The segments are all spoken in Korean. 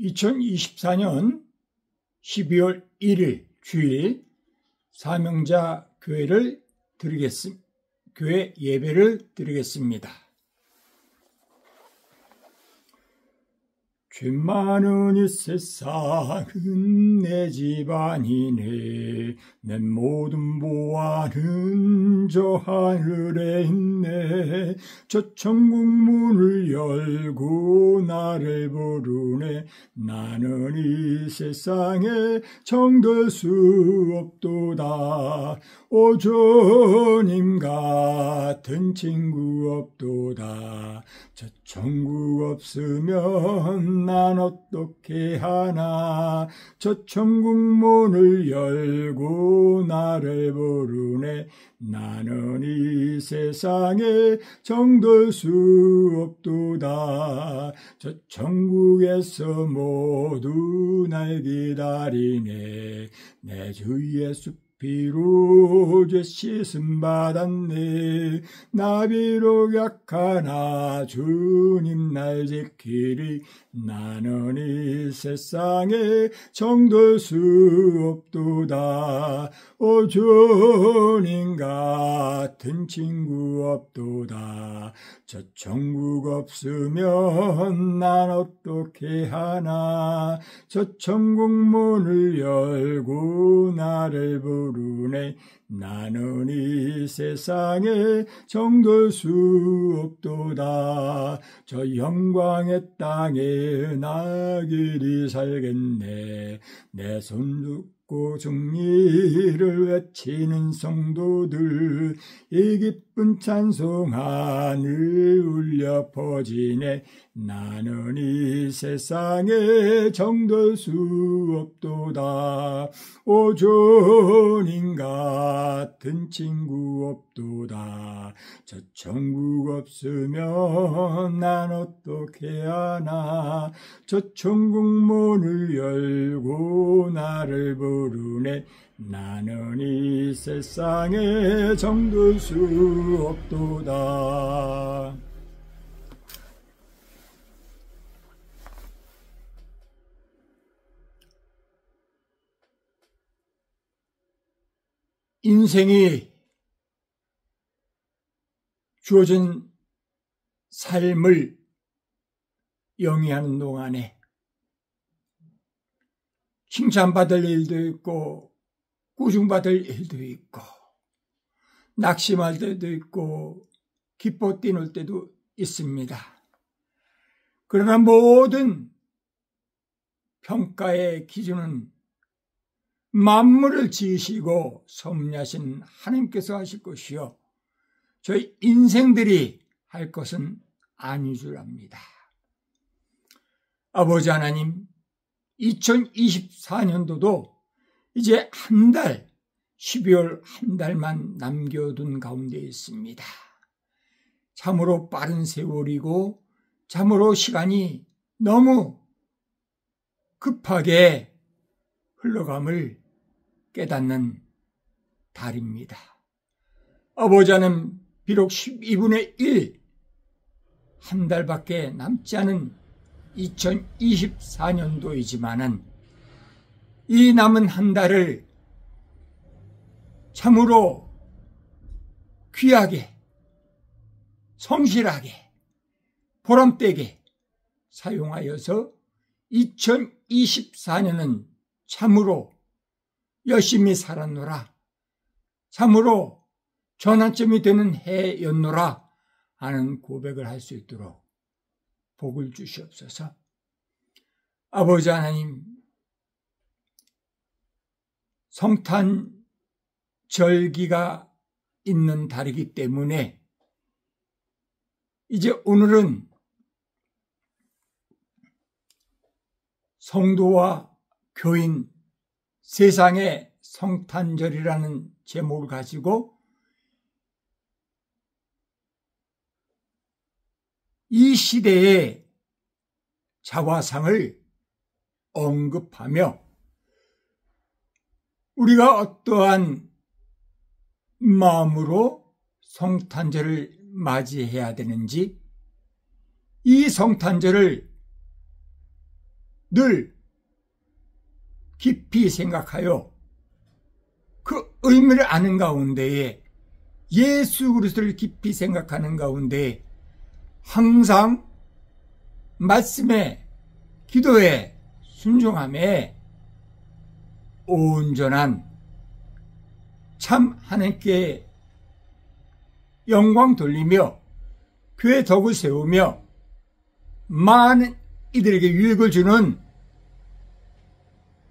2024년 12월 1일 주일 사명자 교회 예배를 드리겠습니다. 죄 많은 이 세상은 내 집안이네. 내 모든 보화는 저 하늘에 있네. 저 천국 문을 열고 나를 부르네. 나는 이 세상에 정될 수 없도다. 오 주님 같은 친구 없도다. 저 천국 없으면 난 어떻게 하나. 저 천국 문을 열고 나를 부르네. 나는 이 세상에 정될 수 없도다. 저 천국에서 모두 날 기다리네. 내 주 예수 비로 죄 씻음 받았네. 나 비록 약하나 주님 날 지키리. 나는 이 세상에 정될 수 없도다. 오 주님 같은 친구 없도다. 저 천국 없으면 난 어떻게 하나. 저 천국 문을 열고 나를 부르네. 나는 이 세상에 정될 수 없도다. 저 영광의 땅에 나 길이 살겠네. 내 손 잡고 정리를 외치는 성도들, 이 기쁜 찬송 하늘 울려 퍼지네. 나는 이 세상에 정될 수 없도다. 오 주님 같은 친구 없도다. 저 천국 없으면 난 어떻게 하나. 저 천국 문을 열고 나를 부르네. 나는 이 세상에 정될 수 없도다. 인생이 주어진 삶을 영위하는 동안에 칭찬받을 일도 있고 꾸중받을 일도 있고 낙심할 때도 있고 기뻐 뛰놀 때도 있습니다. 그러나 모든 평가의 기준은 만물을 지으시고 섭리하신 하나님께서 하실 것이요 저희 인생들이 할 것은 아니 줄 압니다. 아버지 하나님, 2024년도도 이제 한 달, 12월 한 달만 남겨둔 가운데 있습니다. 참으로 빠른 세월이고 참으로 시간이 너무 급하게 흘러감을 깨닫는 달입니다. 아버지 하나님, 비록 12분의 1, 한 달밖에 남지 않은 2024년도이지만은 이 남은 한 달을 참으로 귀하게, 성실하게, 보람되게 사용하여서 2024년은 참으로 열심히 살았노라, 참으로 전환점이 되는 해였노라 하는 고백을 할 수 있도록 복을 주시옵소서. 아버지 하나님, 성탄 절기가 있는 달이기 때문에 이제 오늘은 성도와 교인 세상의 성탄절이라는 제목을 가지고 이 시대의 자화상을 언급하며 우리가 어떠한 마음으로 성탄절을 맞이해야 되는지, 이 성탄절을 늘 깊이 생각하여 그 의미를 아는 가운데에 예수 그리스도를 깊이 생각하는 가운데 항상 말씀에 기도에 순종함에 온전한 참 하나님께 영광 돌리며 교회 덕을 세우며 많은 이들에게 유익을 주는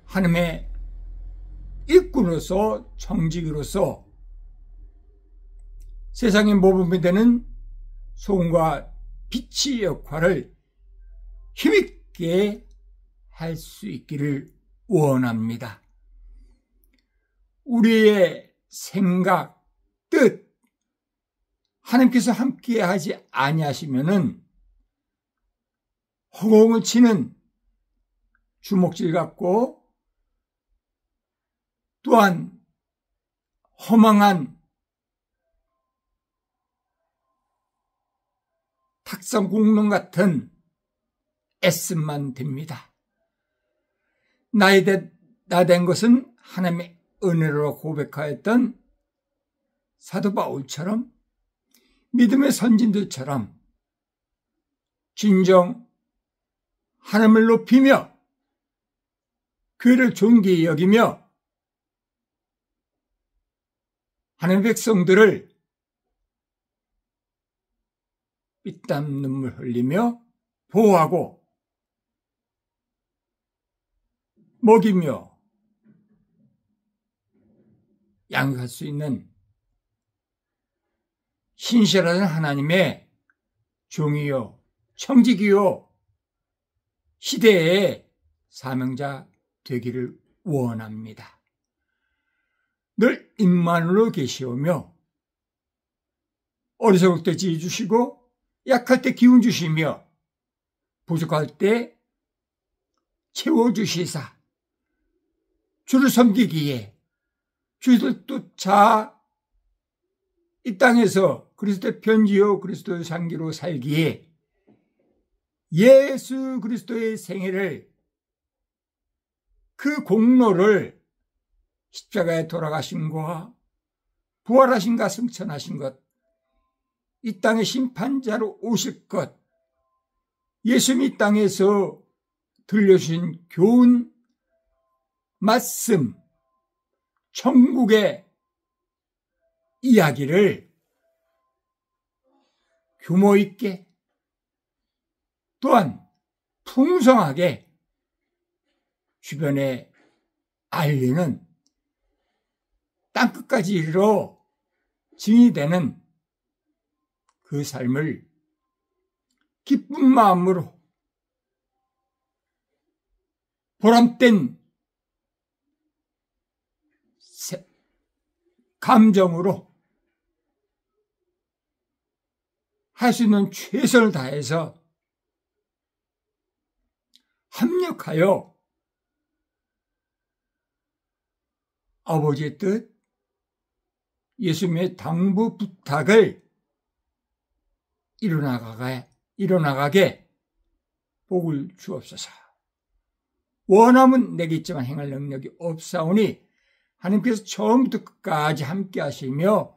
하나님의 일꾼으로서 청지기로서 세상의 모범이 되는 소금과 빛의 역할을 힘있게 할 수 있기를 원합니다. 우리의 생각, 뜻, 하나님께서 함께하지 아니하시면은 허공을 치는 주먹질 같고 또한 허망한 탁상 공론 같은 애씀만 됩니다. 나 된 것은 하나님의 은혜로 고백하였던 사도 바울처럼 믿음의 선진들처럼 진정 하나님을 높이며 교회를 존귀히 여기며 하나님의 백성들을 피땀 눈물 흘리며 보호하고 먹이며 양육할 수 있는 신실한 하나님의 종이요 청지기요 시대의 사명자 되기를 원합니다. 늘 임마누엘로 계시오며 어리석을 때 지혜 주시고 약할 때 기운 주시며 부족할 때 채워주시사 주를 섬기기에 주도 자 이 땅에서 그리스도의 편지요 그리스도의 상기로 살기에 예수 그리스도의 생애를 그 공로를 십자가에 돌아가신 것과 부활하신가 승천하신 것, 이 땅의 심판자로 오실 것, 예수님이 이 땅에서 들려주신 교훈, 말씀, 천국의 이야기를 규모 있게 또한 풍성하게 주변에 알리는 땅끝까지 이르러 증이 되는 그 삶을 기쁜 마음으로 보람된 감정으로 할 수 있는 최선을 다해서 합력하여 아버지의 뜻, 예수님의 당부 부탁을 이뤄나가게 복을 주옵소서. 원함은 내게 있지만 행할 능력이 없사오니 하나님께서 처음부터 끝까지 함께 하시며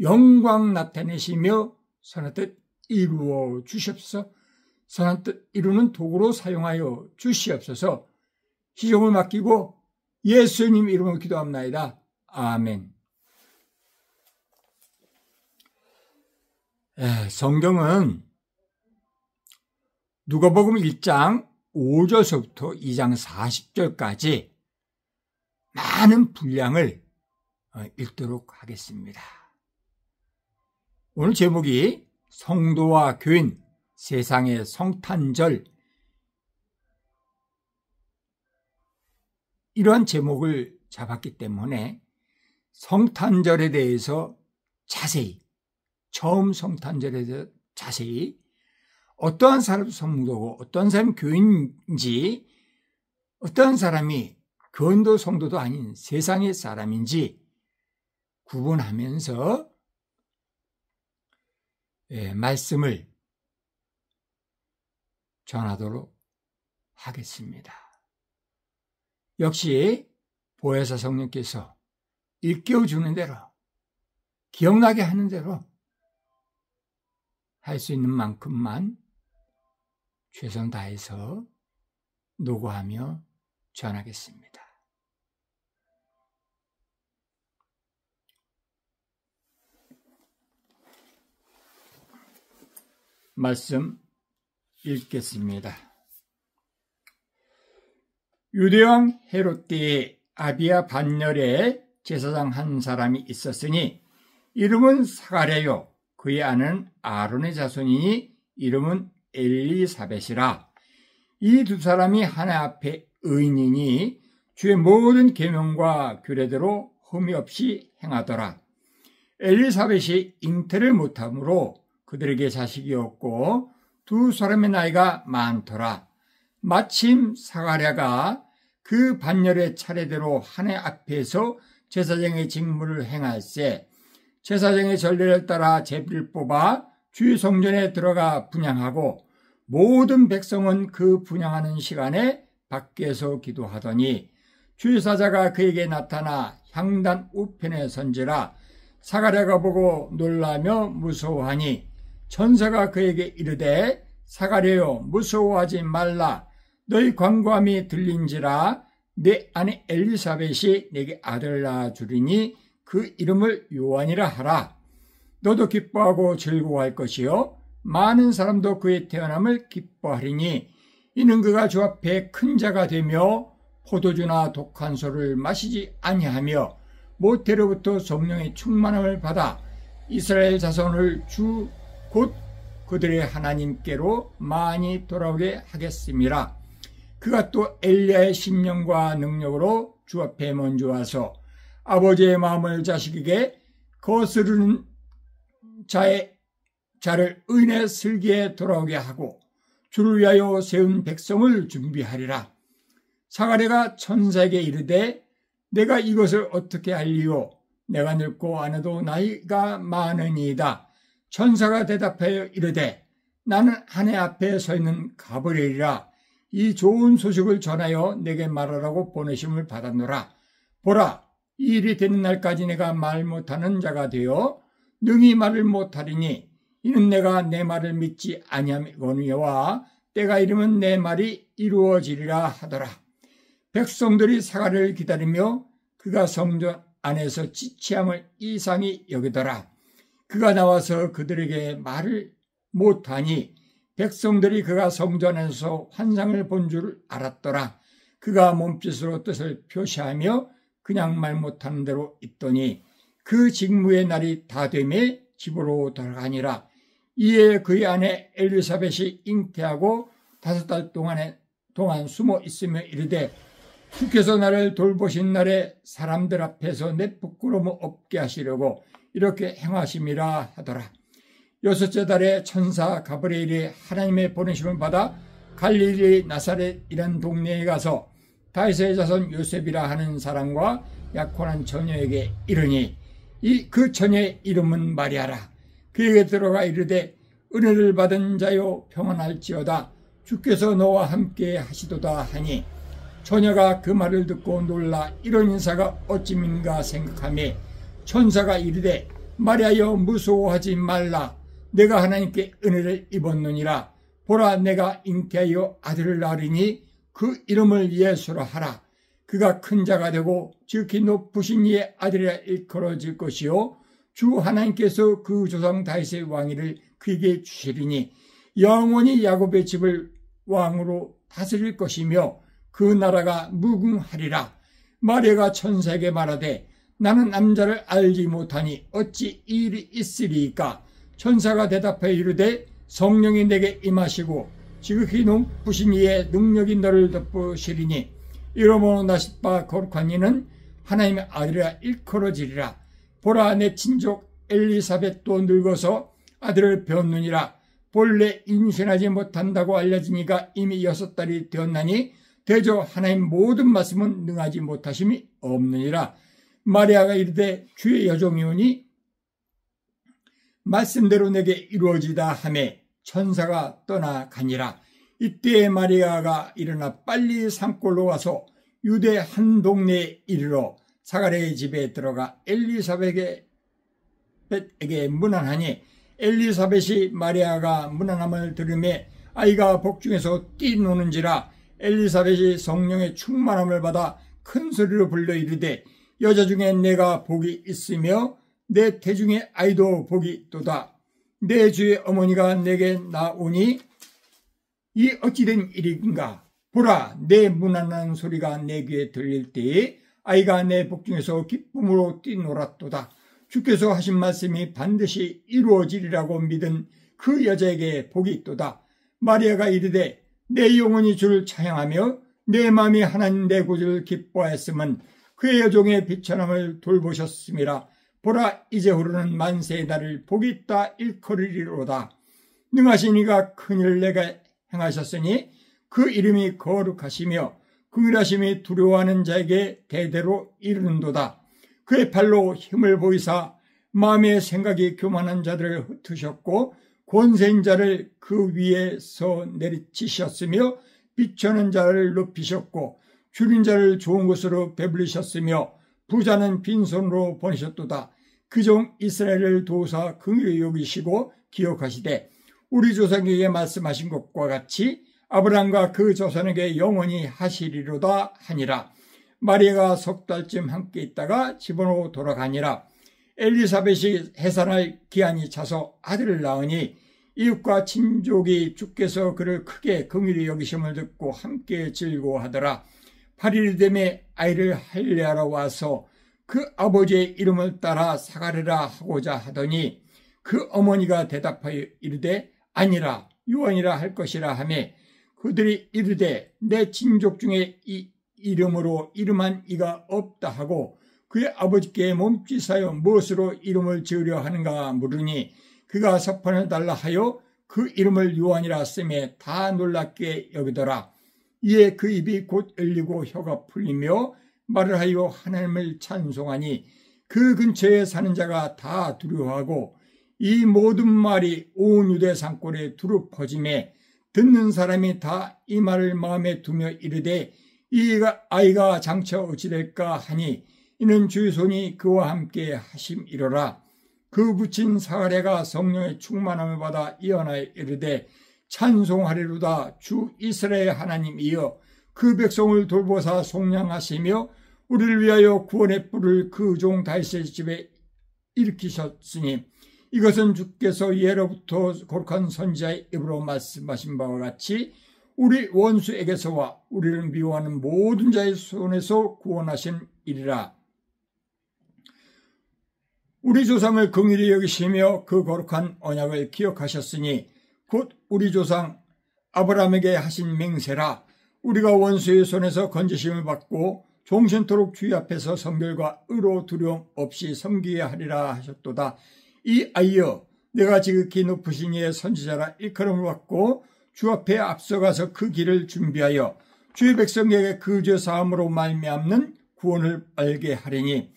영광 나타내시며 선한 뜻 이루어 주시옵소서. 선한 뜻 이루는 도구로 사용하여 주시옵소서. 시종을 맡기고 예수님 이름으로 기도합나이다. 아멘. 성경은 누가복음 1장 5절서부터 2장 40절까지 많은 분량을 읽도록 하겠습니다. 오늘 제목이 성도와 교인, 세상의 성탄절, 이러한 제목을 잡았기 때문에 성탄절에 대해서 자세히, 처음 성탄절에 대해서 자세히 어떠한 사람이 성도고 어떠한 사람이 교인인지, 어떠한 사람이 교인도 성도도 아닌 세상의 사람인지 구분하면서 말씀을 전하도록 하겠습니다. 역시 보혜사 성령께서 일깨워주는 대로, 기억나게 하는 대로 할 수 있는 만큼만 최선 다해서 노고하며 전하겠습니다. 말씀 읽겠습니다. 유대왕 헤롯 때에 아비야 반열에 제사장 한 사람이 있었으니 이름은 사가랴요, 그의 아는 아론의 자손이니 이름은 엘리사벳이라. 이 두 사람이 하나님 앞에 의인이니 주의 모든 계명과 규례대로 흠이 없이 행하더라. 엘리사벳이 잉태를 못하므로 그들에게 자식이 없고 두 사람의 나이가 많더라. 마침 사가랴가 그 반열의 차례대로 하나님 앞에서 제사장의 직무를 행할세 제사장의 전례를 따라 제비를 뽑아 주의 성전에 들어가 분향하고 모든 백성은 그 분향하는 시간에 밖에서 기도하더니 주의 사자가 그에게 나타나 향단 우편에 선지라. 사가랴가 보고 놀라며 무서워하니 천사가 그에게 이르되 사가랴여 무서워하지 말라. 너희 간구함이 들린지라. 내 아내 엘리사벳이 내게 아들을 낳아 주리니 그 이름을 요한이라 하라. 너도 기뻐하고 즐거워할 것이요 많은 사람도 그의 태어남을 기뻐하리니 이는 그가 주 앞에 큰 자가 되며 포도주나 독한 소를 마시지 아니하며 모태로부터 성령의 충만함을 받아 이스라엘 자손을 주 곧 그들의 하나님께로 많이 돌아오게 하겠음이라. 그가 또 엘리야의 심령과 능력으로 주 앞에 먼저 와서 아버지의 마음을 자식에게 거스르는 자를 의인의 슬기에 돌아오게 하고 주를 위하여 세운 백성을 준비하리라. 사가랴가 천사에게 이르되 내가 이것을 어떻게 알리요? 내가 늙고 아내도 나이가 많으니이다. 천사가 대답하여 이르되 나는 하나님 앞에 서 있는 가브리엘이라. 이 좋은 소식을 전하여 내게 말하라고 보내심을 받았노라. 보라, 이 일이 되는 날까지 내가 말 못하는 자가 되어 능히 말을 못하리니 이는 내가 내 말을 믿지 아니하거니와 때가 이르면 내 말이 이루어지리라 하더라. 백성들이 사가랴를 기다리며 그가 성전 안에서 지체함을 이상히 여기더라. 그가 나와서 그들에게 말을 못하니 백성들이 그가 성전 안에서 환상을 본 줄 알았더라. 그가 몸짓으로 뜻을 표시하며 그냥 말 못하는 대로 있더니 그 직무의 날이 다 되매 집으로 돌아가니라. 이에 그의 아내 엘리사벳이 잉태하고 5달 동안 숨어 있으며 이르되 주께서 나를 돌보신 날에 사람들 앞에서 내 부끄러움 없게 하시려고 이렇게 행하심이라 하더라. 6째 달에 천사 가브리엘이 하나님의 보내심을 받아 갈릴리 나사렛이라는 동네에 가서 다윗의 자손 요셉이라 하는 사람과 약혼한 처녀에게 이르니 그 처녀의 이름은 마리아라. 그에게 들어가 이르되 은혜를 받은 자요 평안할지어다. 주께서 너와 함께 하시도다 하니 처녀가 그 말을 듣고 놀라 이런 인사가 어찌민가 생각하며 천사가 이르되 마리아여 무서워하지 말라. 내가 하나님께 은혜를 입었느니라. 보라, 내가 잉태하여 아들을 낳으리니 그 이름을 예수라 하라. 그가 큰 자가 되고 지극히 높으신 이의 아들이라 일컬어질 것이요 주 하나님께서 그 조상 다윗의 왕위를 그에게 주시리니 영원히 야곱의 집을 왕으로 다스릴 것이며 그 나라가 무궁하리라. 마리아가 천사에게 말하되 나는 남자를 알지 못하니 어찌 이 일이 있으리이까? 천사가 대답하여 이르되 성령이 내게 임하시고 지극히 높으신 이의 능력이 너를 덮으시리니 이러므로 나실 바 거룩한 이는 하나님의 아들이라 일컬어지리라. 보라, 내 친족 엘리사벳도 늙어서 아들을 배웠느니라. 본래 임신하지 못한다고 알려진 이가 이미 6달이 되었나니 대저 하나님 모든 말씀은 능하지 못하심이 없느니라. 마리아가 이르되 주의 여종이오니 말씀대로 내게 이루어지다 하매 천사가 떠나가니라. 이때 마리아가 일어나 빨리 산골로 와서 유대 한 동네에 이르러 사가랴의 집에 들어가 엘리사벳에게 문안하니 엘리사벳이 마리아가 문안함을 들으매 아이가 복중에서 뛰노는지라 엘리사벳이 성령의 충만함을 받아 큰 소리로 불러 이르되 여자 중에 내가 복이 있으며 내 태중의 아이도 복이 있도다. 내 주의 어머니가 내게 나오니 이 어찌된 일인가. 보라, 내 문안하는 소리가 내 귀에 들릴 때에 아이가 내 복중에서 기쁨으로 뛰놀았도다. 주께서 하신 말씀이 반드시 이루어지리라고 믿은 그 여자에게 복이 있도다. 마리아가 이르되 내 영혼이 주를 찬양하며 내 마음이 하나님 내 구주를 기뻐하였음은 그의 여종의 비천함을 돌보셨음이라. 보라, 이제후로는 만세의 날을 복이 있다 일컬으리로다. 능하신 이가 큰일을 내게 행하셨으니 그 이름이 거룩하시며 긍휼하심이 두려워하는 자에게 대대로 이르는도다. 그의 팔로 힘을 보이사 마음의 생각이 교만한 자들을 흩으셨고 권세인 자를 그 위에서 내리치셨으며 비천한 자를 높이셨고 줄인 자를 좋은 곳으로 배불리셨으며 부자는 빈손으로 보내셨도다. 그 종 이스라엘을 도우사 긍휼히 여기시고 기억하시되 우리 조상에게 말씀하신 것과 같이 아브라함과 그 조상에게 영원히 하시리로다 하니라. 마리아가 석 달쯤 함께 있다가 집으로 돌아가니라. 엘리사벳이 해산할 기한이 차서 아들을 낳으니 이웃과 친족이 주께서 그를 크게 긍휼히 여기심을 듣고 함께 즐거워하더라. 8일이 되매 아이를 할례하러 와서 그 아버지의 이름을 따라 사가랴라 하고자 하더니 그 어머니가 대답하여 이르되 아니라 요한이라 할 것이라 하매 그들이 이르되 내 친족 중에 이 이름으로 이름한 이가 없다 하고 그의 아버지께 몸짓하여 무엇으로 이름을 지으려 하는가 물으니 그가 서판을 달라 하여 그 이름을 요한이라 쓰매 다 놀랍게 여기더라. 이에 그 입이 곧 열리고 혀가 풀리며 말을 하여 하나님을 찬송하니 그 근처에 사는 자가 다 두려워하고 이 모든 말이 온 유대 산골에 두루 퍼지매 듣는 사람이 다 이 말을 마음에 두며 이르되 이 아이가 장차 어찌 될까 하니 이는 주의 손이 그와 함께 하심이로라. 그 붙인 사가랴가 성령의 충만함을 받아 예언하여 이르되 찬송하리로다. 주 이스라엘 하나님이여 그 백성을 돌보사 속량하시며 우리를 위하여 구원의 뿔을 그 종 다윗의 집에 일으키셨으니 이것은 주께서 예로부터 거룩한 선지자의 입으로 말씀하신 바와 같이 우리 원수에게서와 우리를 미워하는 모든 자의 손에서 구원하신 일이라. 우리 조상을 긍휼히 여기시며 그 거룩한 언약을 기억하셨으니 곧 우리 조상 아브라함에게 하신 맹세라. 우리가 원수의 손에서 건지심을 받고 종신토록 주의 앞에서 성결과 의로 두려움 없이 섬기게 하리라 하셨도다. 이 아이여 내가 지극히 높으신 이의 선지자라 일컬음을 받고 주 앞에 앞서가서 그 길을 준비하여 주의 백성에게 그 죄 사함으로 말미암는 구원을 알게 하리니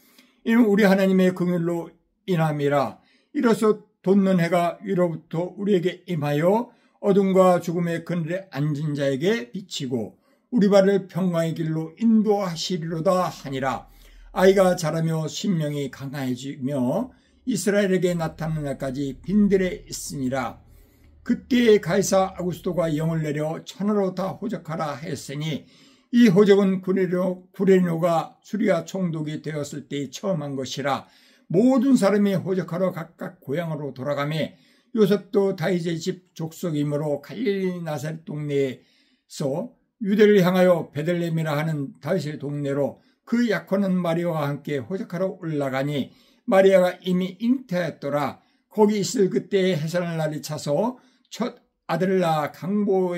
이는 우리 하나님의 긍휼로 인함이라. 이로써 돋는 해가 위로부터 우리에게 임하여 어둠과 죽음의 그늘에 앉은 자에게 비치고 우리 발을 평강의 길로 인도하시리로다 하니라. 아이가 자라며 심령이 강해지며 이스라엘에게 나타나는 날까지 빈들에 있으니라. 그때에 가이사 아구스토가 영을 내려 천하로 다 호적하라 했으니 이 호적은 구레노가 수리아 총독이 되었을 때 처음 한 것이라. 모든 사람이 호적하러 각각 고향으로 돌아가매 요셉도 다윗의 집 족속이므로 갈릴리 나사렛 동네에서 유대를 향하여 베들레헴이라 하는 다윗의 동네로 그 약혼한 마리아와 함께 호적하러 올라가니 마리아가 이미 잉태하였더라. 거기 있을 그때에 해산할 날이 차서 첫 아들을 낳아 강보로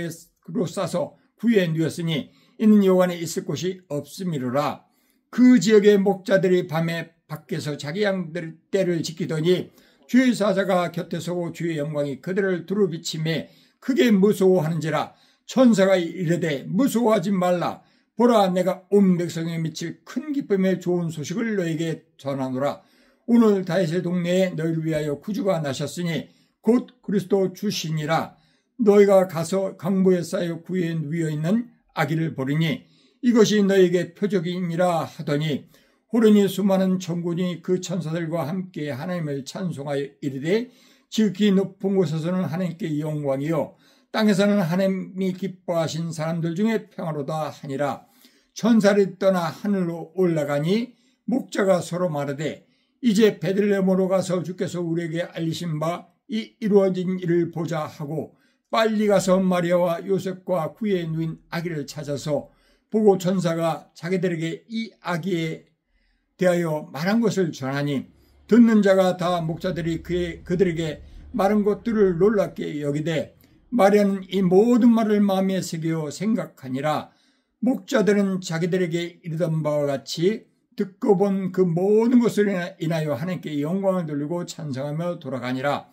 싸서 구유에 누웠으니 이는 여관에 있을 곳이 없음이로라. 그 지역의 목자들이 밤에 밖에서 자기 양들 떼를 지키더니 주의 사자가 곁에 서고 주의 영광이 그들을 두루 비치매 크게 무서워하는지라. 천사가 이르되 무서워하지 말라. 보라 내가 온 백성에 미칠 큰 기쁨의 좋은 소식을 너에게 전하노라. 오늘 다윗의 동네에 너희를 위하여 구주가 나셨으니 곧 그리스도 주시니라. 너희가 가서 강보에 쌓여 구에 누워 있는 아기를 보리니 이것이 너희에게 표적이니라 하더니 호련히 수많은 천군이 그 천사들과 함께 하나님을 찬송하여 이르되 지극히 높은 곳에서는 하나님께 영광이요 땅에서는 하나님이 기뻐하신 사람들 중에 평화로다 하니라. 천사를 떠나 하늘로 올라가니 목자가 서로 말하되 이제 베들레헴으로 가서 주께서 우리에게 알리신 바 이 이루어진 일을 보자 하고 빨리 가서 마리아와 요셉과 구에 누인 아기를 찾아서 보고 천사가 자기들에게 이 아기에 대하여 말한 것을 전하니 듣는 자가 다 목자들이 그들에게 말한 것들을 놀랍게 여기되 마리아는 이 모든 말을 마음에 새겨 생각하니라. 목자들은 자기들에게 이르던 바와 같이 듣고 본 그 모든 것을 인하여 하나님께 영광을 돌리고 찬송하며 돌아가니라.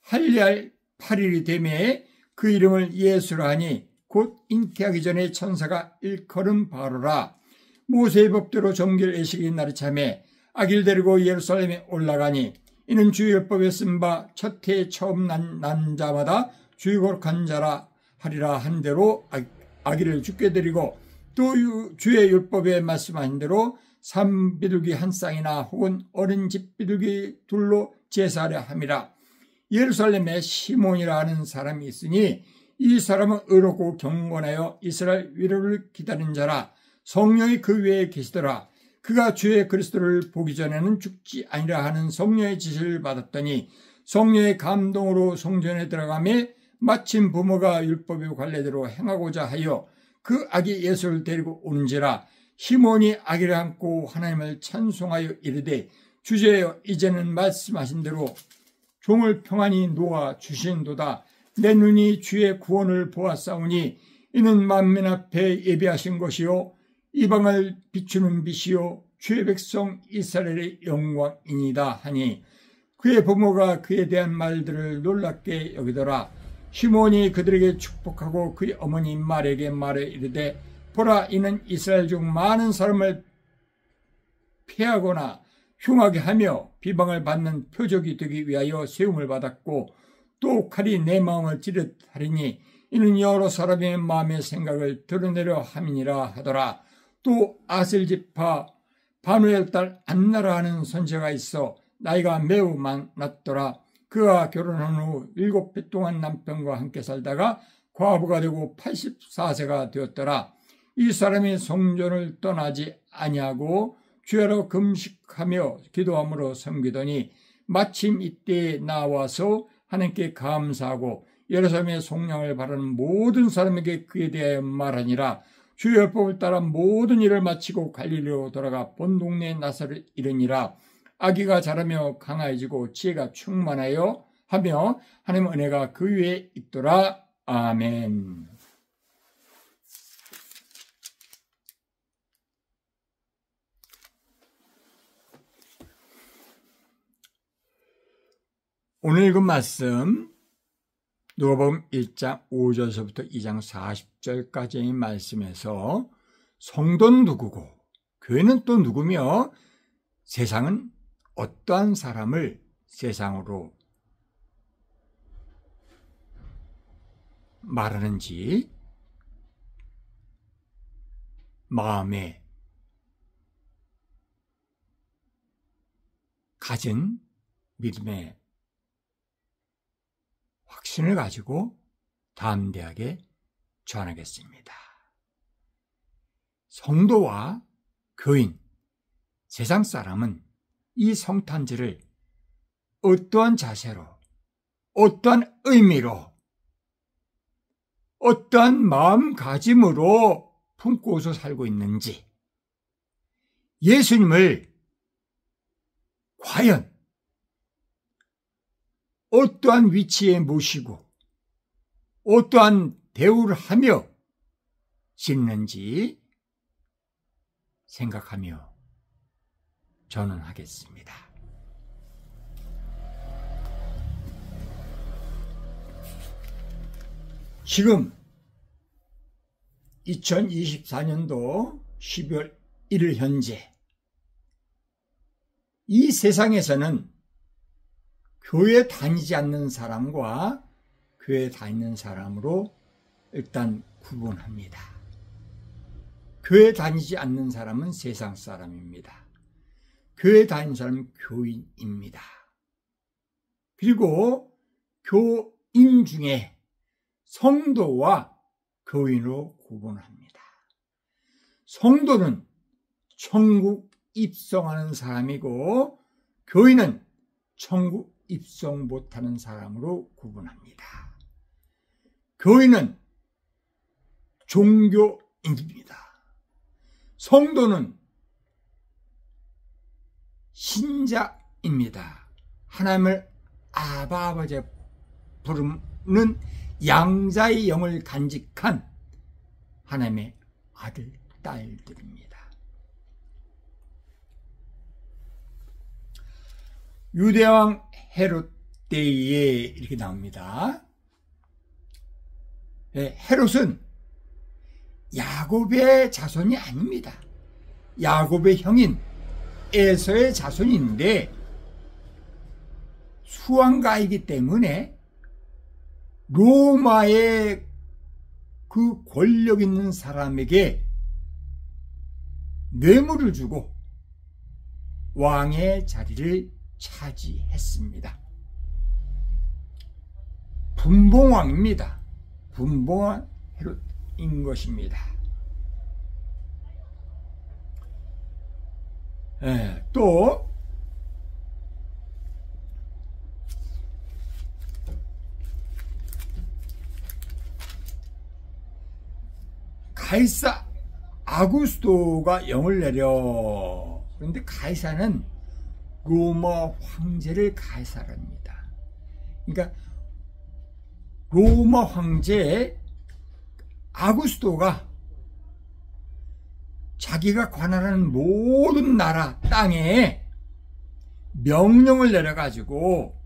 할례할 8일이 되매 그 이름을 예수라 하니 곧 잉태하기 전에 천사가 일컬은 바로라. 모세의 법대로 정결 예식이 날이 참에 아기를 데리고 예루살렘에 올라가니 이는 주의 율법에 쓴 바 첫 해에 처음 난 자마다 주의 거룩한 자라 하리라 한 대로 아기를 주께 드리고 또 주의 율법에 말씀하신 대로 삼비둘기 한 쌍이나 혹은 어린 집 비둘기 둘로 제사하려 함이라. 예루살렘에 시몬이라 하는 사람이 있으니 이 사람은 의롭고 경건하여 이스라엘 위로를 기다린 자라. 성령이 그 위에 계시더라. 그가 주의 그리스도를 보기 전에는 죽지 아니라 하는 성령의 지시를 받았더니 성령의 감동으로 성전에 들어가매 마침 부모가 율법의 관례대로 행하고자 하여 그 아기 예수를 데리고 오는지라. 시몬이 아기를 안고 하나님을 찬송하여 이르되 주제여 이제는 말씀하신 대로 종을 평안히 놓아 주신도다. 내 눈이 주의 구원을 보았사오니 이는 만민 앞에 예비하신 것이요 이방을 비추는 빛이요 주의 백성 이스라엘의 영광이니이다 하니 그의 부모가 그에 대한 말들을 놀랍게 여기더라. 시몬이 그들에게 축복하고 그의 어머니 말에게 말해 이르되 보라 이는 이스라엘 중 많은 사람을 패하거나 흉하게 하며 비방을 받는 표적이 되기 위하여 세움을 받았고 또 칼이 내 마음을 찌릿하리니 이는 여러 사람의 마음의 생각을 드러내려 함이니라 하더라. 또 아셀 지파 바누엘 딸 안나라 하는 선지자가 있어 나이가 매우 많았더라. 그가 결혼한 후 7배 동안 남편과 함께 살다가 과부가 되고 84세가 되었더라. 이 사람이 성전을 떠나지 아니하고 주야로 금식하며 기도함으로 섬기더니 마침 이때에 나와서 하나님께 감사하고 예루살렘의 속량을 바라는 모든 사람에게 그에 대하여 말하니라. 주의 율법을 따라 모든 일을 마치고 갈릴리로 돌아가 본 동네 나사를 이르니라. 아기가 자라며 강하여지고 지혜가 충만하여 하며 하나님의 은혜가 그 위에 있더라. 아멘. 오늘 읽은 말씀 누가복음 1장 5절서부터 2장 40절까지의 말씀에서 성도는 누구고 교회는 또 누구며 세상은 어떠한 사람을 세상으로 말하는지 마음에 가진 믿음의 확신을 가지고 담대하게 전하겠습니다. 성도와 교인, 세상 사람은 이 성탄절을 어떠한 자세로, 어떠한 의미로, 어떠한 마음가짐으로 품고서 살고 있는지, 예수님을 과연 어떠한 위치에 모시고 어떠한 대우를 하며 짓는지 생각하며 전언하겠습니다. 지금 2024년도 12월 1일 현재 이 세상에서는 교회 다니지 않는 사람과 교회 다니는 사람으로 일단 구분합니다. 교회 다니지 않는 사람은 세상 사람입니다. 교회 다니는 사람은 교인입니다. 그리고 교인 중에 성도와 교인으로 구분합니다. 성도는 천국 입성하는 사람이고 교인은 천국 입성 못하는 사람으로 구분합니다. 교인은 종교인입니다. 성도는 신자입니다. 하나님을 아바 아버지 부르는 양자의 영을 간직한 하나님의 아들, 딸들입니다. 유대왕 헤롯 때에 이렇게 나옵니다. 헤롯은 야곱의 자손이 아닙니다. 야곱의 형인 에서의 자손인데 수왕가이기 때문에 로마의 그 권력 있는 사람에게 뇌물을 주고 왕의 자리를 차지했습니다. 분봉왕입니다. 분봉왕 헤롯인 것입니다. 또 가이사 아구스토가 영을 내려. 그런데 가이사는 로마 황제를 가이사랍니다. 그러니까 로마 황제 아구스토가 자기가 관할하는 모든 나라 땅에 명령을 내려가지고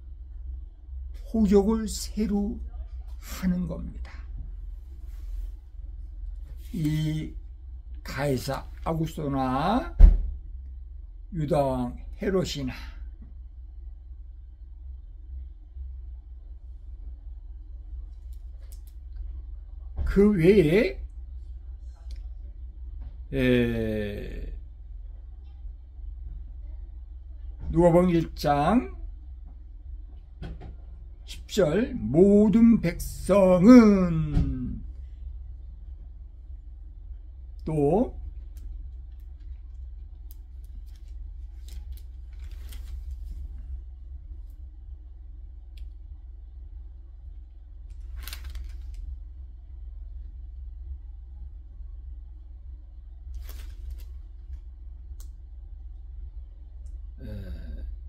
호적을 새로 하는 겁니다. 이 가이사 아구스토나 유다왕 헤롯이나 그 외에 누가복음 1장 10절 모든 백성은 또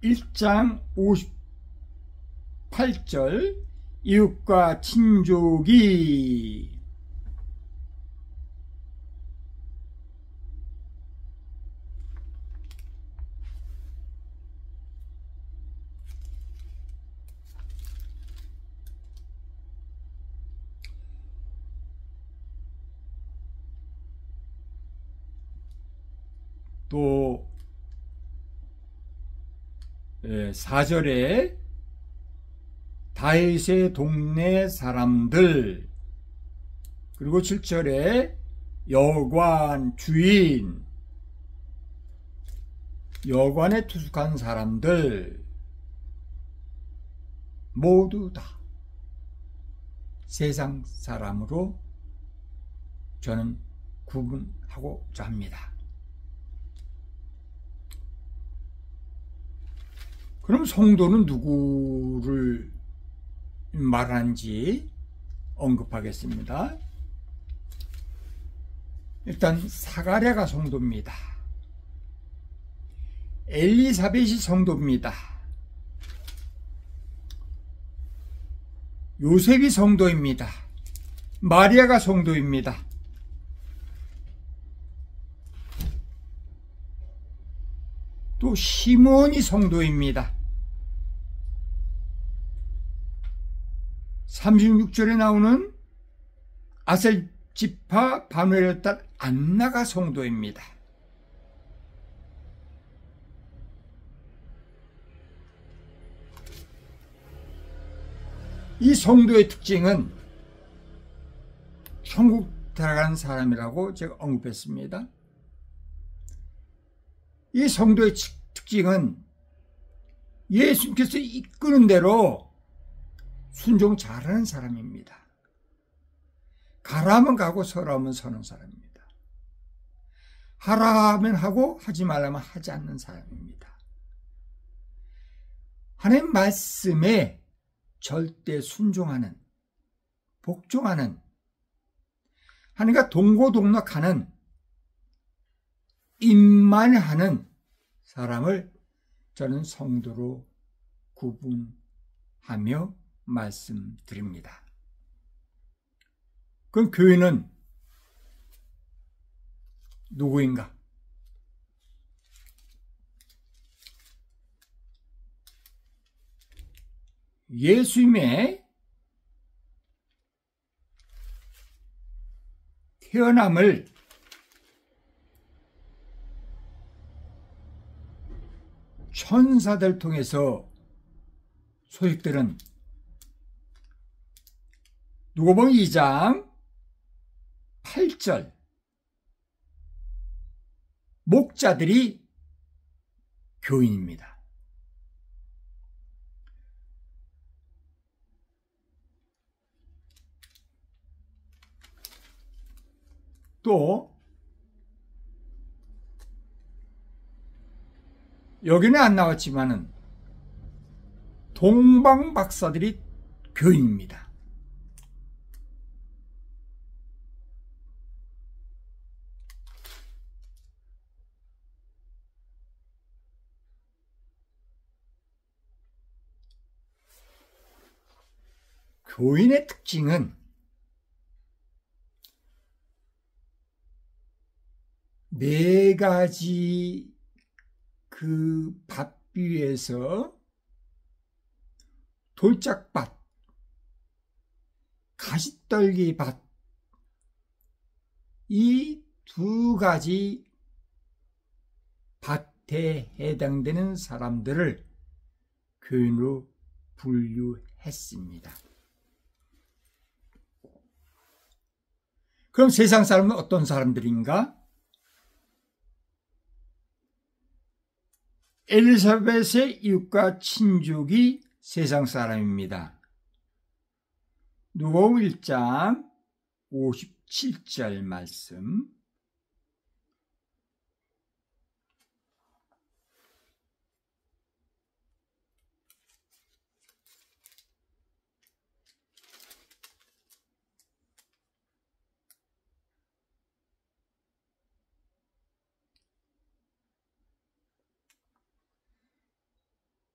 일 장 58절 이웃과 친족이 또 4절에 다윗의 동네 사람들, 그리고 7절에 여관 주인, 여관에 투숙한 사람들 모두 다 세상 사람으로 저는 구분하고자 합니다. 그럼 성도는 누구를 말하는지 언급하겠습니다. 일단 사가랴가 성도입니다. 엘리사벳이 성도입니다. 요셉이 성도입니다. 마리아가 성도입니다. 또 시몬이 성도입니다. 36절에 나오는 아셀 지파 바누엘의 딸 안나가 성도입니다. 이 성도의 특징은 천국 들어가는 사람이라고 제가 언급했습니다. 이 성도의 특징은 예수님께서 이끄는 대로 순종 잘하는 사람입니다. 가라 하면 가고 서라 하면 서는 사람입니다. 하라 하면 하고 하지 말라면 하지 않는 사람입니다. 하나님 말씀에 절대 순종하는, 복종하는, 하나님과 동고동락하는, 임만하는 사람을 저는 성도로 구분하며 말씀드립니다. 그럼 교회는 누구인가? 예수님의 태어남을 천사들 통해서 소식들은 누가복음 2장 8절 목자들이 교인입니다. 또 여기는 안 나왔지만은 동방 박사들이 교인입니다. 교인의 특징은 네 가지 그 밭 위에서 돌짝밭, 가시떨기 밭, 이 두 가지 밭에 해당되는 사람들을 교인으로 분류했습니다. 그럼 세상 사람은 어떤 사람들인가? 엘리사벳의 이웃과 친족이 세상 사람입니다. 누가복음 1장 57절 말씀.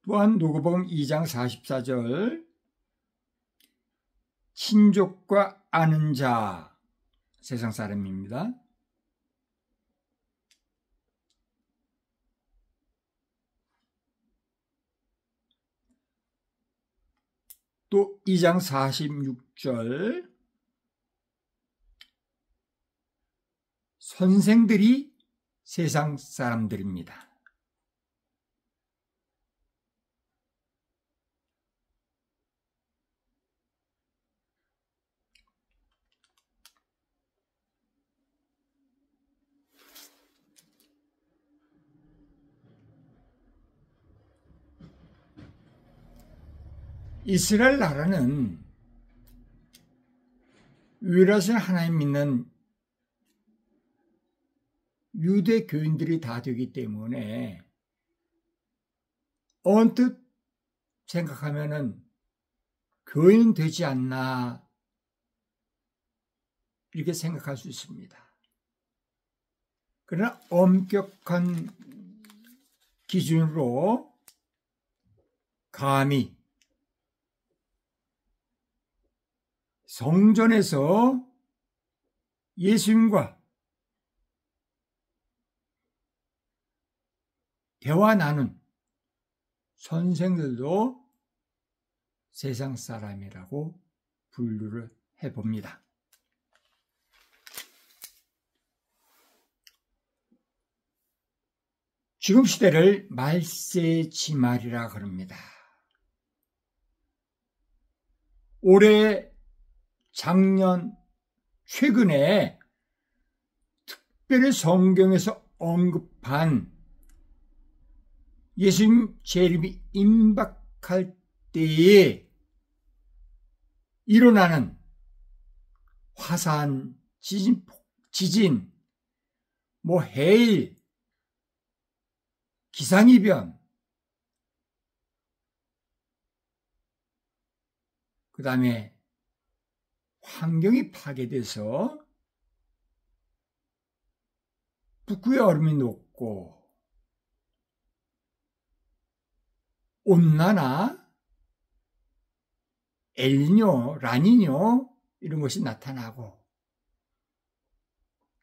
또한 누가복음 2장 44절 친족과 아는 자 세상 사람입니다. 또 2장 46절 선생들이 세상 사람들입니다. 이스라엘 나라는 유일하신 하나님 믿는 유대 교인들이 다 되기 때문에 언뜻 생각하면은 교인 되지 않나 이렇게 생각할 수 있습니다. 그러나 엄격한 기준으로 감히 성전에서 예수님과 대화 나눈 선생들도 세상 사람이라고 분류를 해봅니다. 지금 시대를 말세지말이라 그럽니다. 올해, 작년, 최근에 특별히 성경에서 언급한 예수님 재림이 임박할 때에 일어나는 화산, 지진, 해일, 기상이변, 그 다음에 환경이 파괴돼서 북극의 얼음이 녹고 온난화, 엘니뇨, 라니뇨 이런 것이 나타나고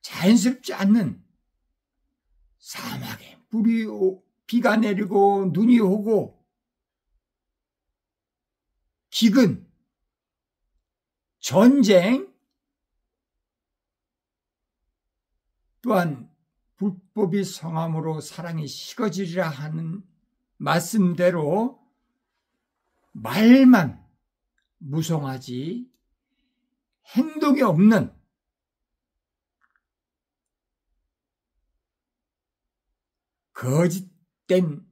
자연스럽지 않는 사막에 비가 내리고 눈이 오고 기근, 전쟁, 또한 불법이 성함으로 사랑이 식어지리라 하는 말씀대로 말만 무성하지 행동이 없는 거짓된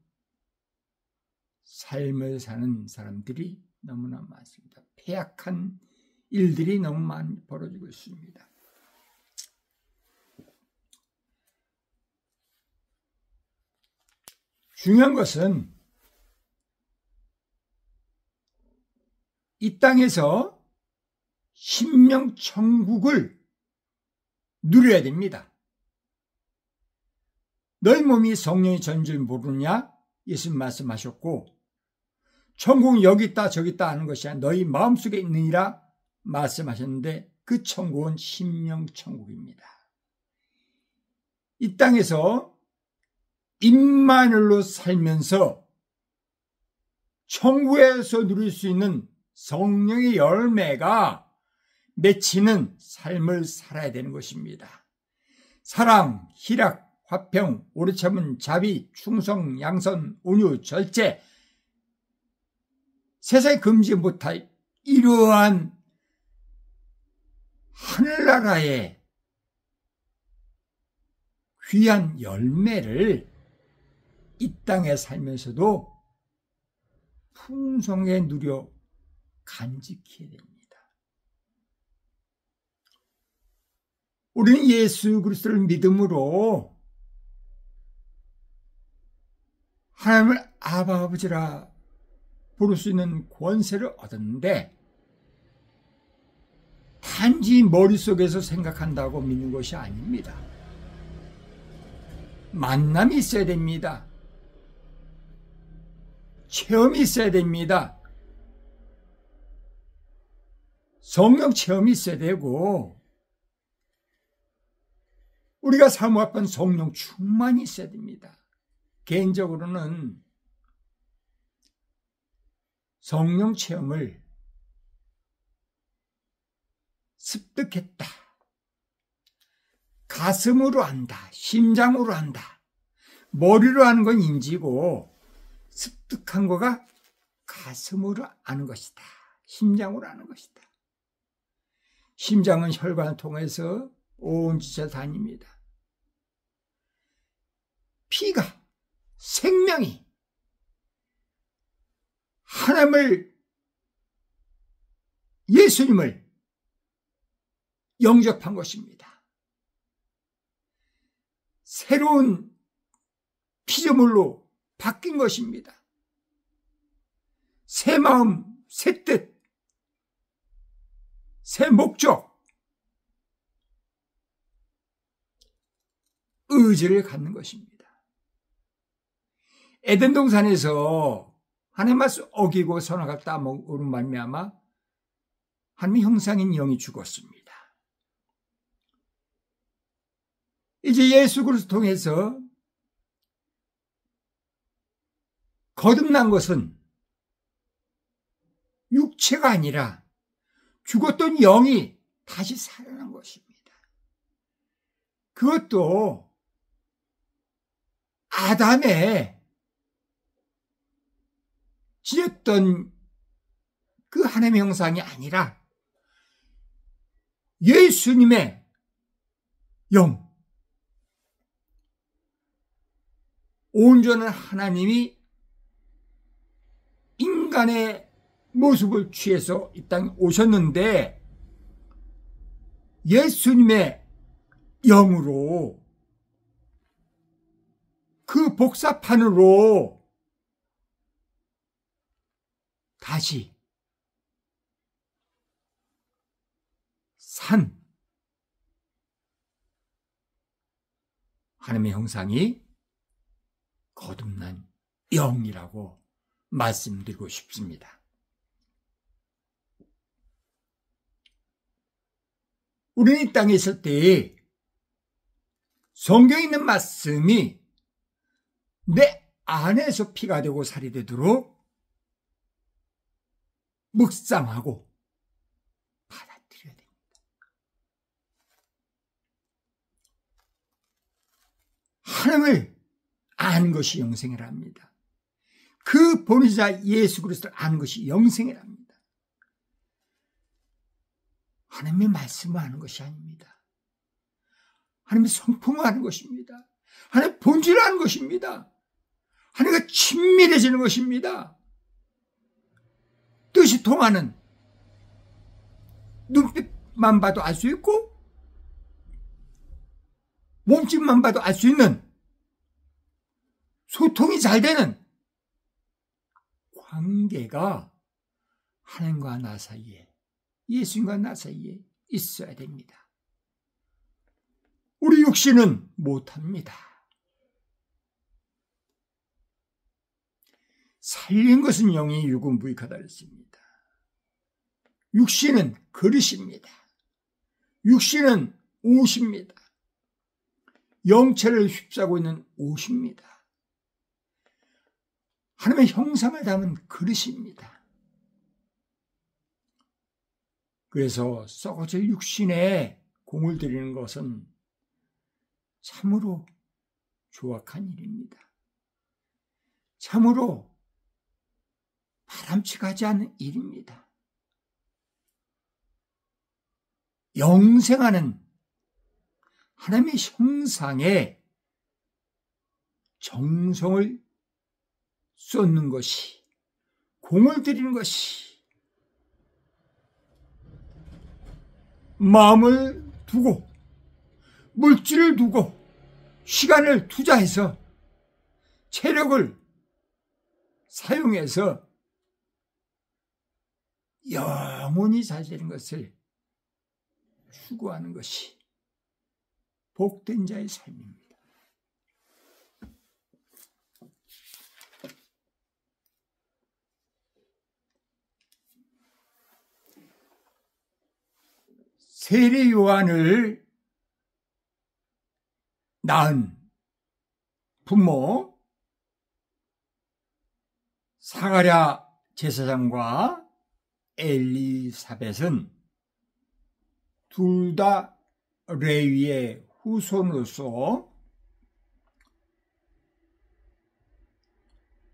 삶을 사는 사람들이 너무나 많습니다. 폐악한 일들이 너무 많이 벌어지고 있습니다. 중요한 것은 이 땅에서 심령천국을 누려야 됩니다. 너희 몸이 성령의 전 줄 모르느냐? 예수님 말씀하셨고, 천국은 여기 있다 저기 있다 하는 것이 아니라 너희 마음속에 있느니라 말씀하셨는데, 그 천국은 심령천국입니다. 이 땅에서 임마누엘로 살면서 천국에서 누릴 수 있는 성령의 열매가 맺히는 삶을 살아야 되는 것입니다. 사랑, 희락, 화평, 오래 참은 자비, 충성, 양선, 온유, 절제, 세상에 금지 못할 이러한 하늘나라의 귀한 열매를 이 땅에 살면서도 풍성하게 누려 간직해야 됩니다. 우리는 예수 그리스도를 믿음으로 하나님을 아버지라 부를 수 있는 권세를 얻었는데, 단지 머릿속에서 생각한다고 믿는 것이 아닙니다. 만남이 있어야 됩니다. 체험이 있어야 됩니다. 성령 체험이 있어야 되고, 우리가 사모했던 성령 충만이 있어야 됩니다. 개인적으로는 성령 체험을 습득했다, 가슴으로 한다, 심장으로 한다, 머리로 하는 건 인지고, 습득한 거가 가슴으로 아는 것이다, 심장으로 아는 것이다. 심장은 혈관을 통해서 온 지체를 다닙니다. 피가, 생명이 하나님을, 예수님을 영접한 것입니다. 새로운 피조물로 바뀐 것입니다. 새 마음, 새 뜻, 새 목적, 의지를 갖는 것입니다. 에덴 동산에서 하나님 말씀 어기고 선악을 따먹으로 말미암아 하나님의 형상인 영이 죽었습니다. 이제 예수 그리스도 통해서 거듭난 것은 육체가 아니라 죽었던 영이 다시 살아난 것입니다. 그것도 아담의 지녔던 그 하나님의 형상이 아니라 예수님의 영, 온전한 하나님이 인간의 모습을 취해서 이 땅에 오셨는데 예수님의 영으로 그 복사판으로 다시 산 하나님의 형상이 거듭난 영이라고 말씀드리고 싶습니다. 우리는 이 땅에 있을 때 성경에 있는 말씀이 내 안에서 피가 되고 살이 되도록 묵상하고 받아들여야 됩니다. 하나님을 아는 것이 영생이랍니다. 그 본의자 예수 그리스도를 아는 것이 영생이랍니다. 하나님의 말씀을 아는 것이 아닙니다. 하나님의 성품을 아는 것입니다. 하나님의 본질을 아는 것입니다. 하나님과 친밀해지는 것입니다. 뜻이 통하는, 눈빛만 봐도 알 수 있고 몸짓만 봐도 알 수 있는, 소통이 잘 되는 관계가 하나님과 나 사이에, 예수님과 나 사이에 있어야 됩니다. 우리 육신은 못합니다. 살린 것은 영이, 육은 무익하다 그랬습니다. 육신은 그릇입니다. 육신은 옷입니다. 영체를 휩싸고 있는 옷입니다. 하나님의 형상을 담은 그릇입니다. 그래서 썩어질 육신에 공을 들이는 것은 참으로 조악한 일입니다. 참으로 바람직하지 않은 일입니다. 영생하는 하나님의 형상에 정성을 쏟는 것이, 공을 들이는 것이, 마음을 두고 물질을 두고 시간을 투자해서 체력을 사용해서 영원히 잘 되는 것을 추구하는 것이 복된 자의 삶입니다. 세례 요한을 낳은 부모 사가랴 제사장과 엘리사벳은 둘 다 레위의 후손으로서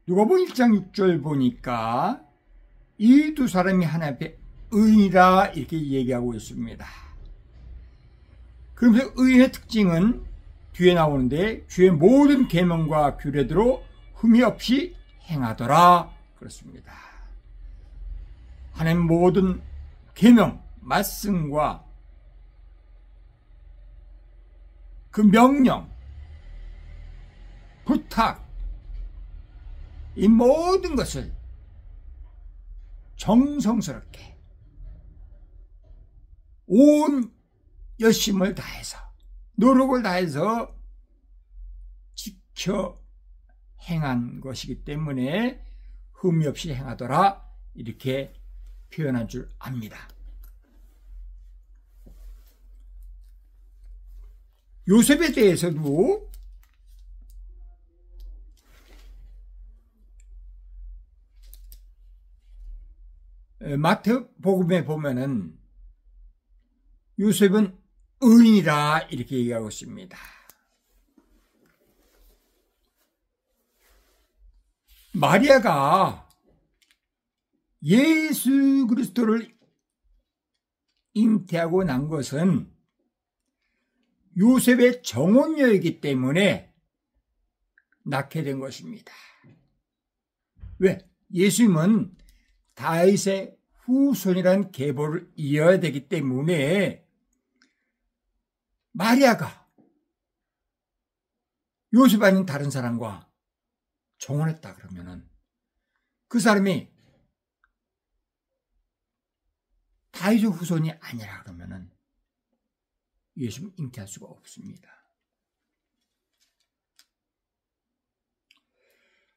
누가복음 1장 6절 보니까 이 두 사람이 하나님 앞에 의인이라 이렇게 얘기하고 있습니다. 그러면서 의인의 특징은 뒤에 나오는데 주의 모든 계명과 규례대로 흠이 없이 행하더라 그렇습니다. 하나님 모든 계명, 말씀과 그 명령, 부탁, 이 모든 것을 정성스럽게 온 열심을 다해서, 노력을 다해서 지켜 행한 것이기 때문에 흠이 없이 행하더라 이렇게 표현한 줄 압니다. 요셉에 대해서도 마태복음에 보면은 요셉은 의인이라 이렇게 얘기하고 있습니다. 마리아가 예수 그리스도를 잉태하고 난 것은 요셉의 정혼녀이기 때문에 낳게 된 것입니다. 왜? 예수님은 다윗의 후손이란 계보를 이어야 되기 때문에 마리아가 요셉 아닌 다른 사람과 정혼했다 그러면은 그 사람이 다윗의 후손이 아니라 그러면은 예수님 잉태할 수가 없습니다.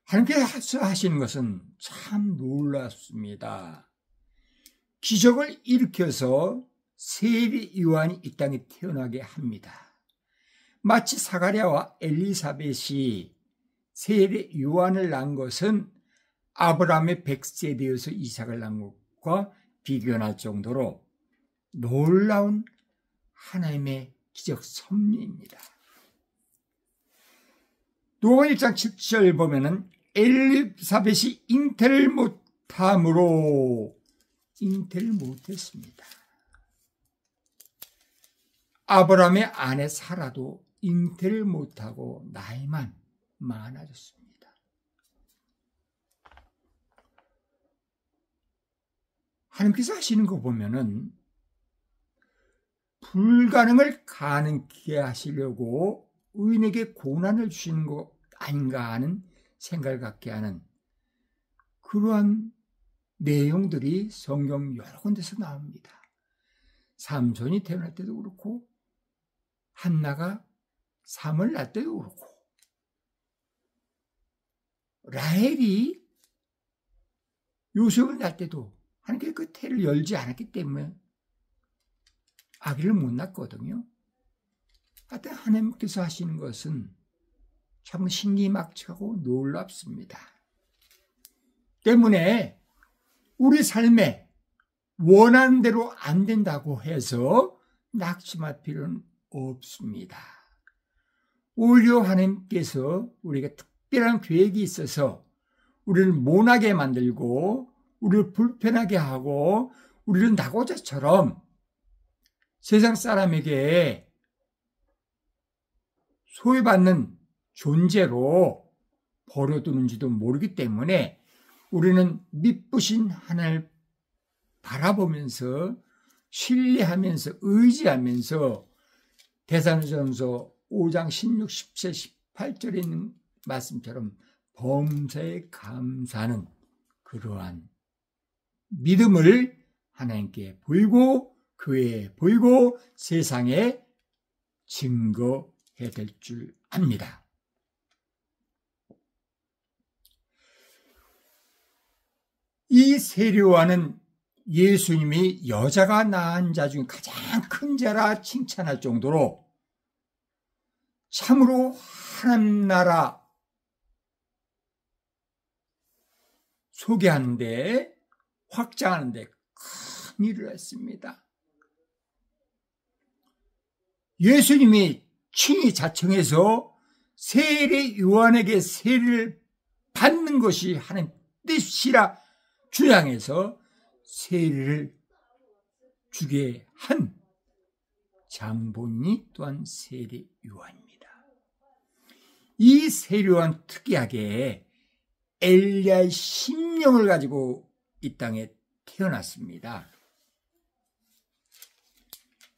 하나님께서 하시는 것은 참 놀랍습니다. 기적을 일으켜서 세례 요한이 이 땅에 태어나게 합니다. 마치 사가랴와 엘리사벳이 세례 요한을 낳은 것은 아브라함의 100세 되어서 이삭을 낳은 것과 비교할 정도로 놀라운 하나님의 기적 섭리입니다. 누가복음 1장 7절 보면은 엘리사벳이 잉태를 못했습니다. 아브라함의 아내 사라도 잉태를 못하고 나이만 많아졌습니다. 하나님께서 하시는 거 보면은 불가능을 가능케 하시려고 의인에게 고난을 주시는 거 아닌가 하는 생각을 갖게 하는 그러한 내용들이 성경 여러 군데서 나옵니다. 삼손이 태어날 때도 그렇고 한나가 삼을 낳을 때도 그렇고 라헬이 요셉을 낳을 때도 하나님께서 그 태를 열지 않았기 때문에 아기를 못 낳거든요. 하여튼 하나님께서 하시는 것은 참 신기막측하고 놀랍습니다. 때문에 우리 삶에 원하는 대로 안 된다고 해서 낙심할 필요는 없습니다. 오히려 하나님께서 우리에게 특별한 계획이 있어서 우리를 모나게 만들고 우리를 불편하게 하고 우리를 낙오자처럼 세상 사람에게 소외받는 존재로 버려두는지도 모르기 때문에 우리는 미쁘신 하나님을 바라보면서 신뢰하면서 의지하면서 데살로니가전서 5장 16, 17, 18절에 있는 말씀처럼 범사에 감사하는 그러한 믿음을 하나님께 보이고 교회에 보이고 세상에 증거해야 될 줄 압니다. 이 세례요한은 예수님이 여자가 낳은 자 중에 가장 큰 자라 칭찬할 정도로 참으로 하나님 나라 소개하는데 확장하는데 큰 일을 했습니다. 예수님이 친히 자청해서 세례 요한에게 세례를 받는 것이 하나님 뜻이라 주장해서 세례를 주게 한 장본인이 또한 세례 요한입니다. 이 세례 요한 특이하게 엘리야의 심령을 가지고 이 땅에 태어났습니다.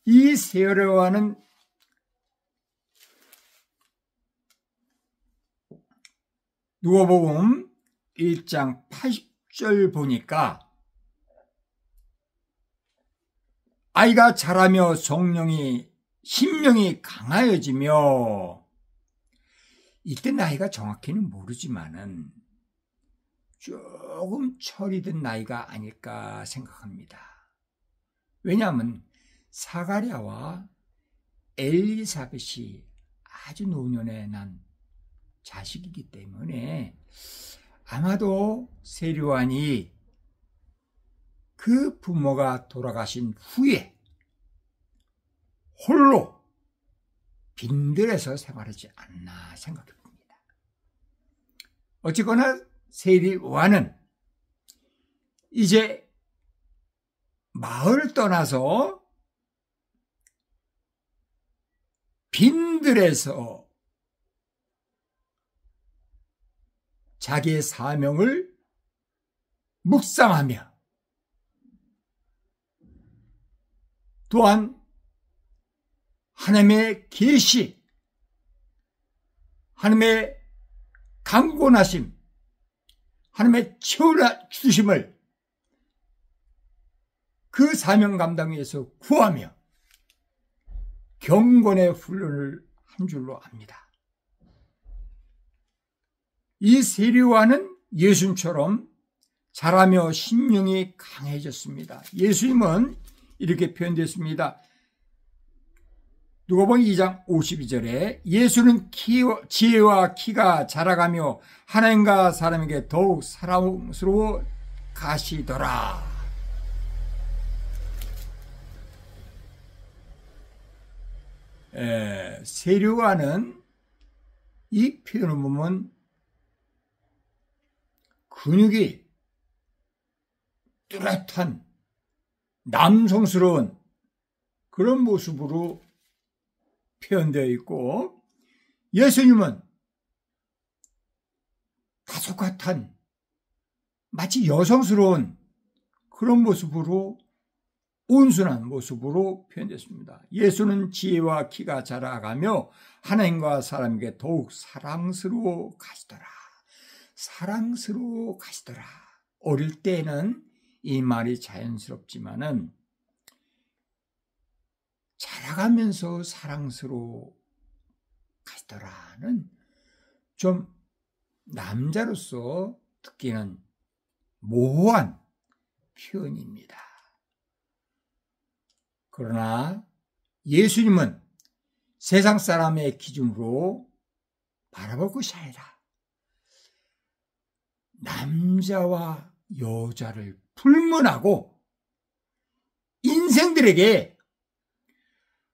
이 세례 요한은 누가복음 1장 80절 보니까 아이가 자라며 심령이 강하여지며 이때 나이가 정확히는 모르지만은 조금 철이 든 나이가 아닐까 생각합니다. 왜냐하면 사가랴와 엘리사벳이 아주 노년에 난 자식이기 때문에 아마도 세례 요한이 그 부모가 돌아가신 후에 홀로 빈들에서 생활하지 않나 생각해 봅니다. 어쨌거나 세례 요한은 이제 마을을 떠나서 빈들에서 자기의 사명을 묵상하며 또한 하나님의 계시, 하나님의 강권하심, 하나님의 채워주심을 그 사명 감당 위에서 구하며 경건의 훈련을 한 줄로 압니다. 이 세리와는 예수님처럼 자라며 심령이 강해졌습니다. 예수님은 이렇게 표현됐습니다. 누가복음 2장 52절에 예수는 지혜와 키가 자라가며 하나님과 사람에게 더욱 사랑스러워 가시더라. 세리와는 이 표현을 보면 근육이 뚜렷한 남성스러운 그런 모습으로 표현되어 있고, 예수님은 다소곳한 마치 여성스러운 그런 모습으로, 온순한 모습으로 표현됐습니다. 예수는 지혜와 키가 자라가며 하나님과 사람에게 더욱 사랑스러워 가시더라. 사랑스러워 가시더라. 어릴 때는 이 말이 자연스럽지만은 자라가면서 사랑스러워 가시더라는 좀 남자로서 듣기는 모호한 표현입니다. 그러나 예수님은 세상 사람의 기준으로 바라볼 것이 아니라 남자와 여자를 불문하고 인생들에게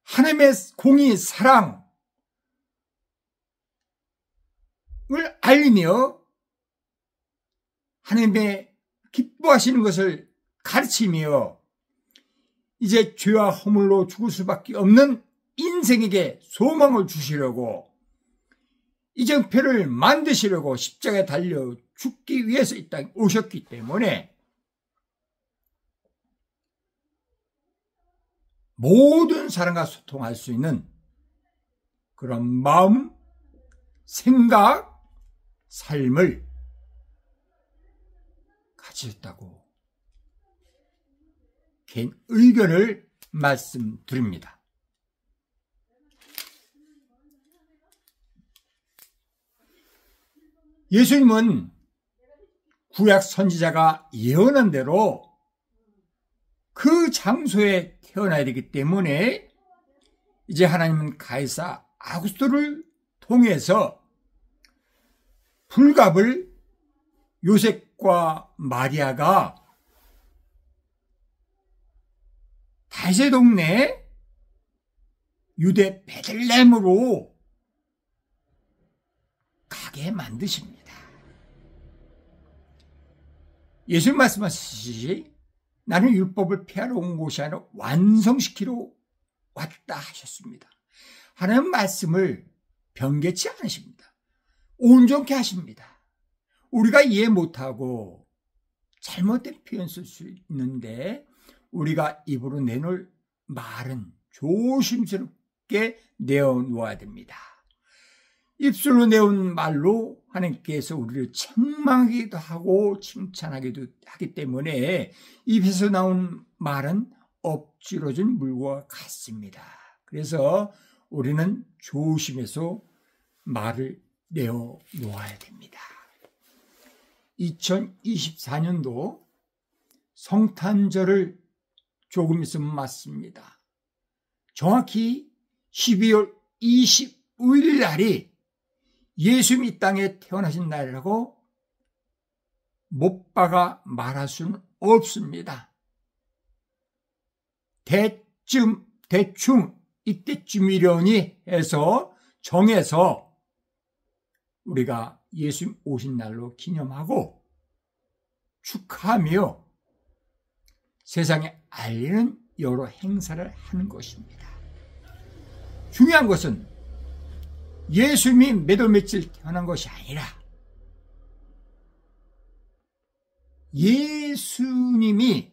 하나님의 공의 사랑을 알리며 하나님의 기뻐하시는 것을 가르치며 이제 죄와 허물로 죽을 수밖에 없는 인생에게 소망을 주시려고 이정표를 만드시려고 십자가에 달려 죽기 위해서 이 땅에 오셨기 때문에 모든 사람과 소통할 수 있는 그런 마음, 생각, 삶을 가지셨다고 개인 의견을 말씀드립니다. 예수님은 구약 선지자가 예언한 대로 그 장소에 태어나야 되기 때문에 이제 하나님은 가이사 아구스토를 통해서 불갑을 요셉과 마리아가 다윗의 동네 유대 베들레헴으로 가게 만드십니다. 예수님 말씀하시지 나는 율법을 폐하러 온 것이 아니라 완성시키러 왔다 하셨습니다. 하나님 말씀을 변개치 않으십니다. 온전케 하십니다. 우리가 이해 못하고 잘못된 표현 쓸 수 있는데 우리가 입으로 내놓을 말은 조심스럽게 내어놓아야 됩니다. 입술로 내온 말로 하나님께서 우리를 책망하기도 하고 칭찬하기도 하기 때문에 입에서 나온 말은 엎질러진 물과 같습니다. 그래서 우리는 조심해서 말을 내어놓아야 됩니다. 2024년도 성탄절을 조금 있으면 맞습니다. 정확히 12월 25일 날이 예수님이 이 땅에 태어나신 날이라고 못 박아 말할 수는 없습니다. 대충 이때쯤이려니 해서 정해서 우리가 예수님 오신 날로 기념하고 축하하며 세상에 알리는 여러 행사를 하는 것입니다. 중요한 것은 예수님이 몇 월 며칠 태어난 것이 아니라 예수님이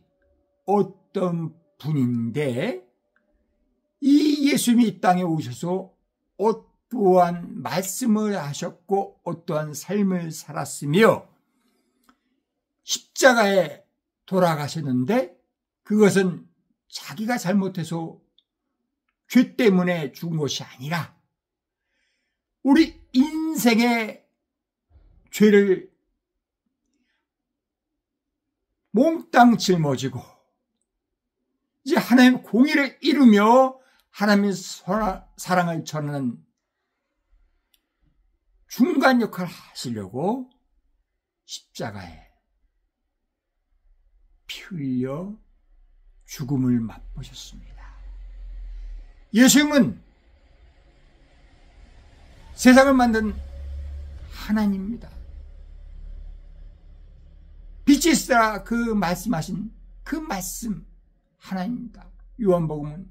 어떤 분인데 이 예수님이 이 땅에 오셔서 어떠한 말씀을 하셨고 어떠한 삶을 살았으며 십자가에 돌아가셨는데 그것은 자기가 잘못해서 죄 때문에 죽은 것이 아니라 우리 인생의 죄를 몽땅 짊어지고 이제 하나님의 공의를 이루며 하나님의 사랑을 전하는 중간 역할을 하시려고 십자가에 피 흘려 죽음을 맛보셨습니다. 예수님은 세상을 만든 하나님입니다. 빛이 있으라 그 말씀하신 그 말씀 하나님입니다. 요한복음은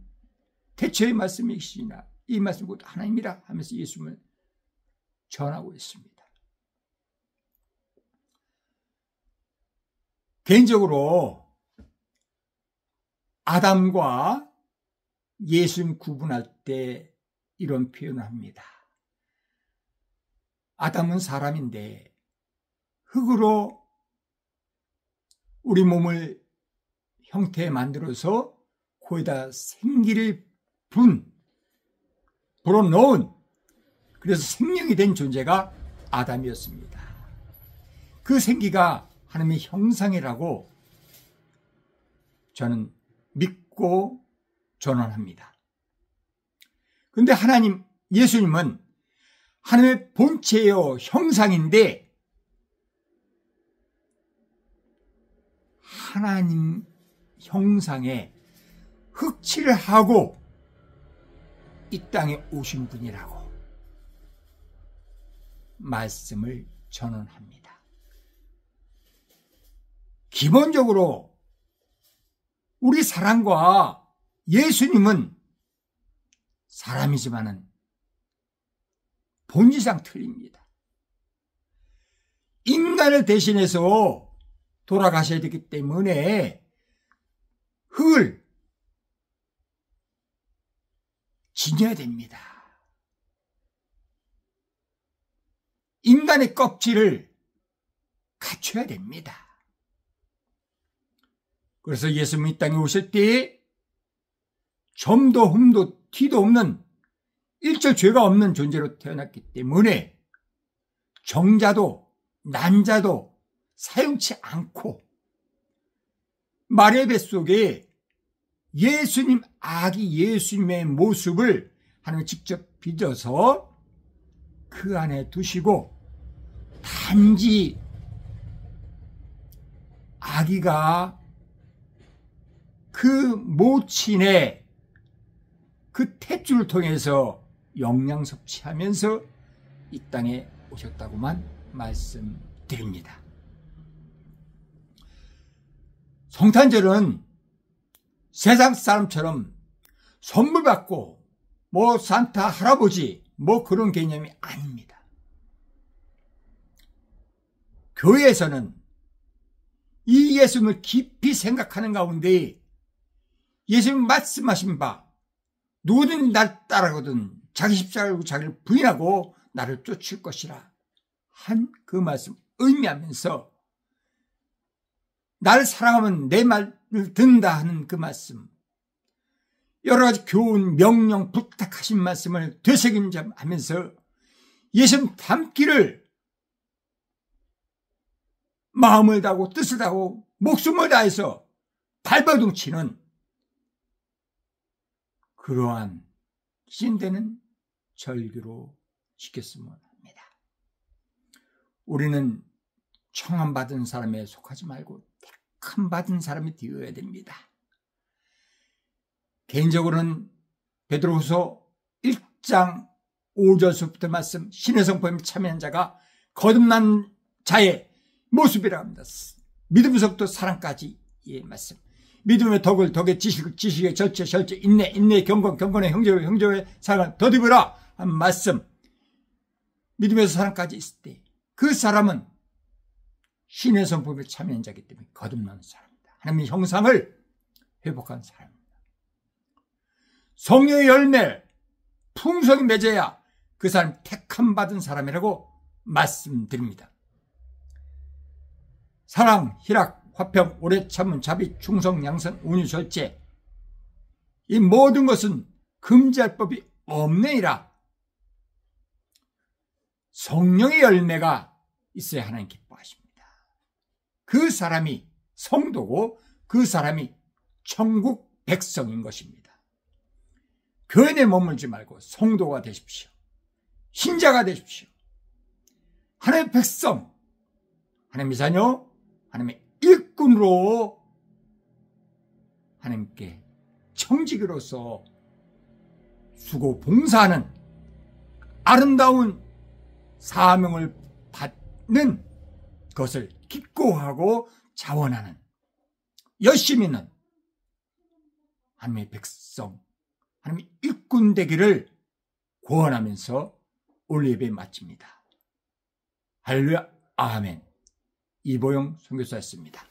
태초의 말씀이시나 이 말씀은 곧 하나님이라 하면서 예수님을 전하고 있습니다. 개인적으로 아담과 예수님 구분할 때 이런 표현을 합니다. 아담은 사람인데 흙으로 우리 몸을 형태에 만들어서 거기다 생기를 불어넣은 그래서 생명이 된 존재가 아담이었습니다. 그 생기가 하나님의 형상이라고 저는 믿고 전언합니다. 그런데 하나님, 예수님은 하나님의 본체요 형상인데 하나님 형상에 흑칠을 하고 이 땅에 오신 분이라고 말씀을 전언합니다. 기본적으로 우리 사람과 예수님은 사람이지만은 본질상 틀립니다. 인간을 대신해서 돌아가셔야 되기 때문에 흙을 지녀야 됩니다. 인간의 껍질을 갖춰야 됩니다. 그래서 예수님이 이 땅에 오실 때 점도 흠도 티도 없는 일절 죄가 없는 존재로 태어났기 때문에 정자도 난자도 사용치 않고 마리아의 뱃속에 예수님 아기 예수님의 모습을 하나님 직접 빚어서 그 안에 두시고 단지 아기가 그 모친의 그 탯줄을 통해서 영양 섭취하면서 이 땅에 오셨다고만 말씀드립니다. 성탄절은 세상 사람처럼 선물 받고 뭐 산타 할아버지 뭐 그런 개념이 아닙니다. 교회에서는 이 예수님을 깊이 생각하는 가운데 예수님 말씀하신 바 누구든 날 따르거든 자기 십자가를 지고 자기를 부인하고 나를 쫓을 것이라 한 그 말씀 의미하면서 나를 사랑하면 내 말을 듣는다 하는 그 말씀, 여러 가지 교훈, 명령, 부탁하신 말씀을 되새김하면서 예수님 닮기를 마음을 다하고 뜻을 다하고 목숨을 다해서 발버둥치는 그러한 신되는 절기로 지켰으면 합니다. 우리는 청함받은 사람에 속하지 말고 택함받은 사람이 되어야 됩니다. 개인적으로는 베드로후서 1장 5절부터 말씀, 신의 성품에 참여한 자가 거듭난 자의 모습이라고 합니다. 믿음서부터 사랑까지의 말씀. 믿음의 덕을 덕의 지식의 절제 인내 경건의 형제의 사랑을 더듬으라 한 말씀. 믿음에서 사랑까지 있을 때 그 사람은 신의 성품에 참여한 자이기 때문에 거듭나는 사람입니다. 하나님의 형상을 회복한 사람입니다. 성령의 열매 풍성히 맺어야 그 사람 택함 받은 사람이라고 말씀드립니다. 사랑, 희락, 화평, 오래 참음, 자비, 충성, 양선, 온유, 절제, 이 모든 것은 금지할 법이 없느니라. 성령의 열매가 있어야 하나님 기뻐하십니다. 그 사람이 성도고 그 사람이 천국 백성인 것입니다. 교회에 머물지 말고 성도가 되십시오. 신자가 되십시오. 하나님의 백성, 하나님의 자녀, 하나님의 일꾼으로 하나님께 청지기로서 수고 봉사하는 아름다운 사명을 받는 것을 기꺼워하고 자원하는 열심히 있는 하나님의 백성, 하나님의 일꾼 되기를 구원하면서 오늘 예배 마칩니다. 할렐루야, 아멘. 이보영 선교사였습니다.